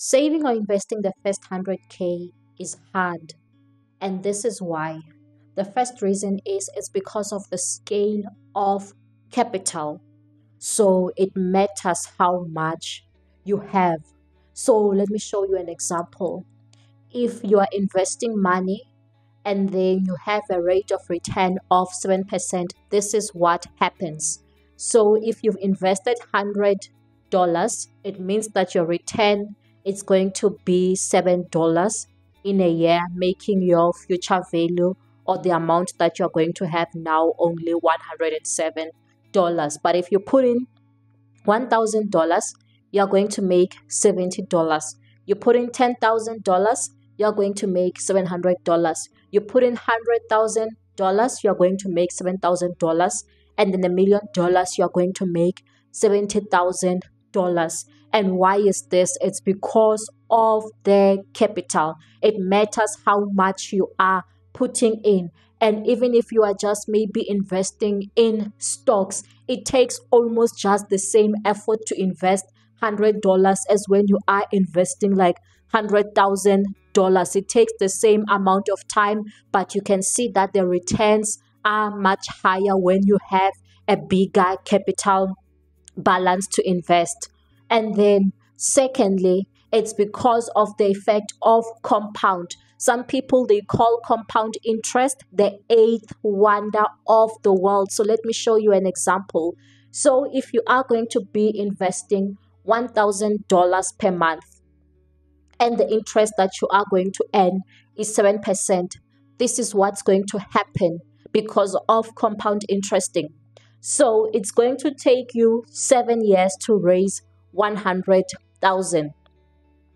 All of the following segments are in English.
Saving or investing the first 100K is hard, and this is why. The first reason is it's because of the scale of capital. So it matters how much you have. So let me show you an example. If you are investing money and then you have a rate of return of 7%, this is what happens. So if you've invested $100, it means that your return is going to be $7 in a year, making your future value or the amount that you're going to have now only $107. But if you put in $1,000, you're going to make $70. You put in $10,000, you're going to make $700. You put in $100,000, you're going to make $7,000. And then $1,000,000, you're going to make $70,000. And why is this? It's because of the capital. It matters how much you are putting in. And even if you are just maybe investing in stocks, it takes almost just the same effort to invest $100 as when you are investing like $100,000. It takes the same amount of time, but you can see that the returns are much higher when you have a bigger capital balance to invest. And then secondly, it's because of the effect of compound. Some people, they call compound interest the eighth wonder of the world. So let me show you an example. So if you are going to be investing $1,000 per month and the interest that you are going to earn is 7%, this is what's going to happen because of compound interesting. So it's going to take you 7 years to raise 100,000,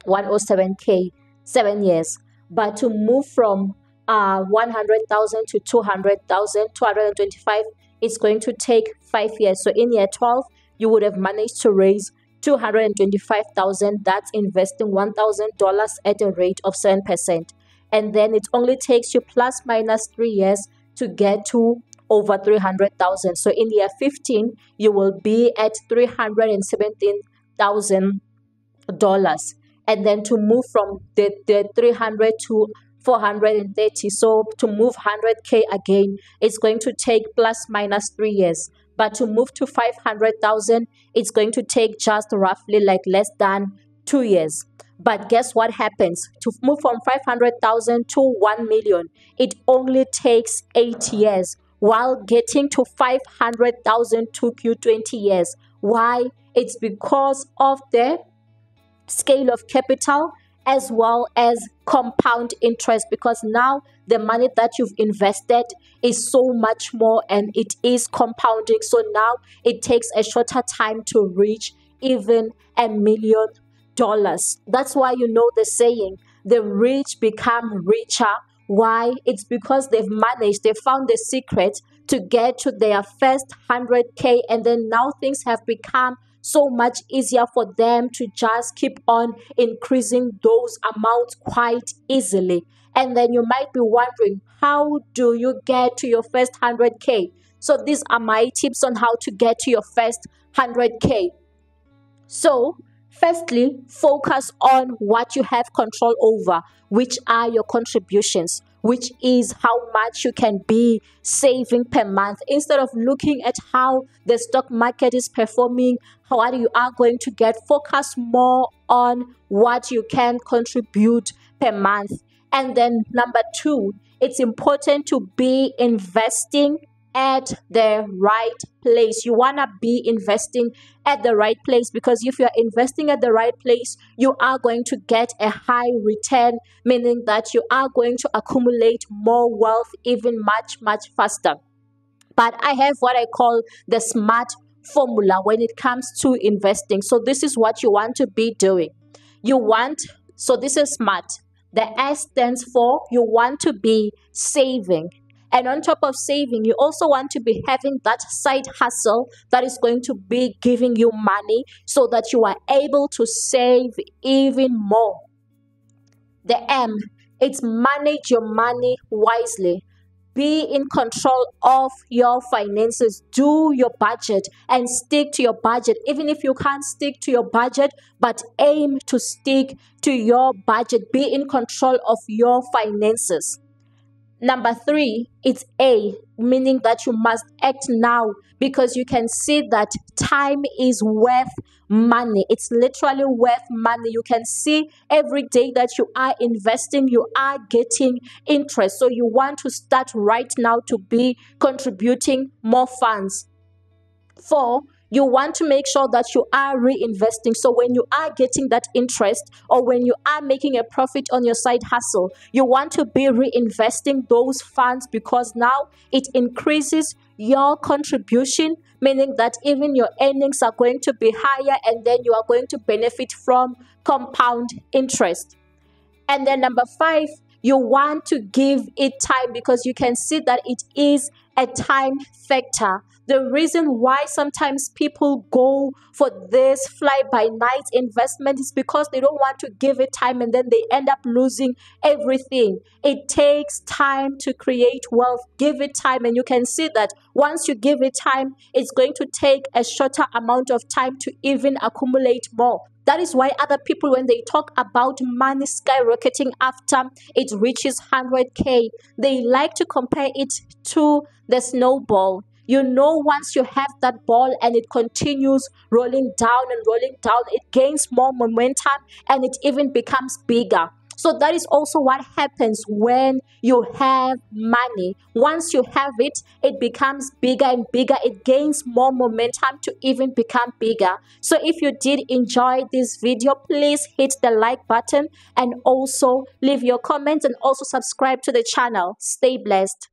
107K, 7 years. But to move from 100,000 to 200,000, 225, it's going to take 5 years. So in year 12, you would have managed to raise 225,000. That's investing $1,000 at a rate of 7%. And then it only takes you plus minus 3 years to get to over 300,000. So in year 15, you will be at $317,000. And then to move from the 300 to 430, so to move 100K again, it's going to take plus minus 3 years. But to move to 500,000, it's going to take just roughly like less than 2 years. But guess what happens? To move from 500,000 to 1 million, it only takes 8 years, while getting to 500,000 took you 20 years. Why? It's because of the scale of capital as well as compound interest, because now the money that you've invested is so much more and it is compounding. So now it takes a shorter time to reach even $1 million. That's why you know the saying, the rich become richer. Why? It's because they found the secret to get to their first 100K, and then now things have become so much easier for them to just keep on increasing those amounts quite easily. And then you might be wondering, how do you get to your first 100K? So these are my tips on how to get to your first 100K. So firstly, focus on what you have control over, which are your contributions, which is how much you can be saving per month. Instead of looking at how the stock market is performing, what you are going to get, focus more on what you can contribute per month. And then number 2, it's important to be investing at the right place. You want to be investing at the right place, because if you're investing at the right place, you are going to get a high return, meaning that you are going to accumulate more wealth even much, much faster. But I have what I call the SMART formula when it comes to investing. So this is what you want to be doing. So this is SMART. The S stands for you want to be saving. And on top of saving, you also want to be having that side hustle that is going to be giving you money so that you are able to save even more. The M, it's manage your money wisely. be in control of your finances. Do your budget and stick to your budget. Even if you can't stick to your budget, but aim to stick to your budget. Be in control of your finances. Number three, it's A, meaning that you must act now because you can see that time is worth money. It's literally worth money. You can see every day that you are investing, you are getting interest. So you want to start right now to be contributing more funds. Four, you want to make sure that you are reinvesting. So when you are getting that interest or when you are making a profit on your side hustle, you want to be reinvesting those funds because now it increases your contribution, meaning that even your earnings are going to be higher and then you are going to benefit from compound interest. And then number five, you want to give it time because you can see that it is a time factor. The reason why sometimes people go for this fly by night investment is because they don't want to give it time and then they end up losing everything. It takes time to create wealth. Give it time, and you can see that once you give it time, it's going to take a shorter amount of time to even accumulate more. That is why other people, when they talk about money skyrocketing after it reaches 100K, they like to compare it to the snowball. You know, once you have that ball and it continues rolling down, it gains more momentum and it even becomes bigger. So that is also what happens when you have money. Once you have it, it becomes bigger and bigger. It gains more momentum to even become bigger. So if you did enjoy this video, please hit the like button and also leave your comments and also subscribe to the channel. Stay blessed.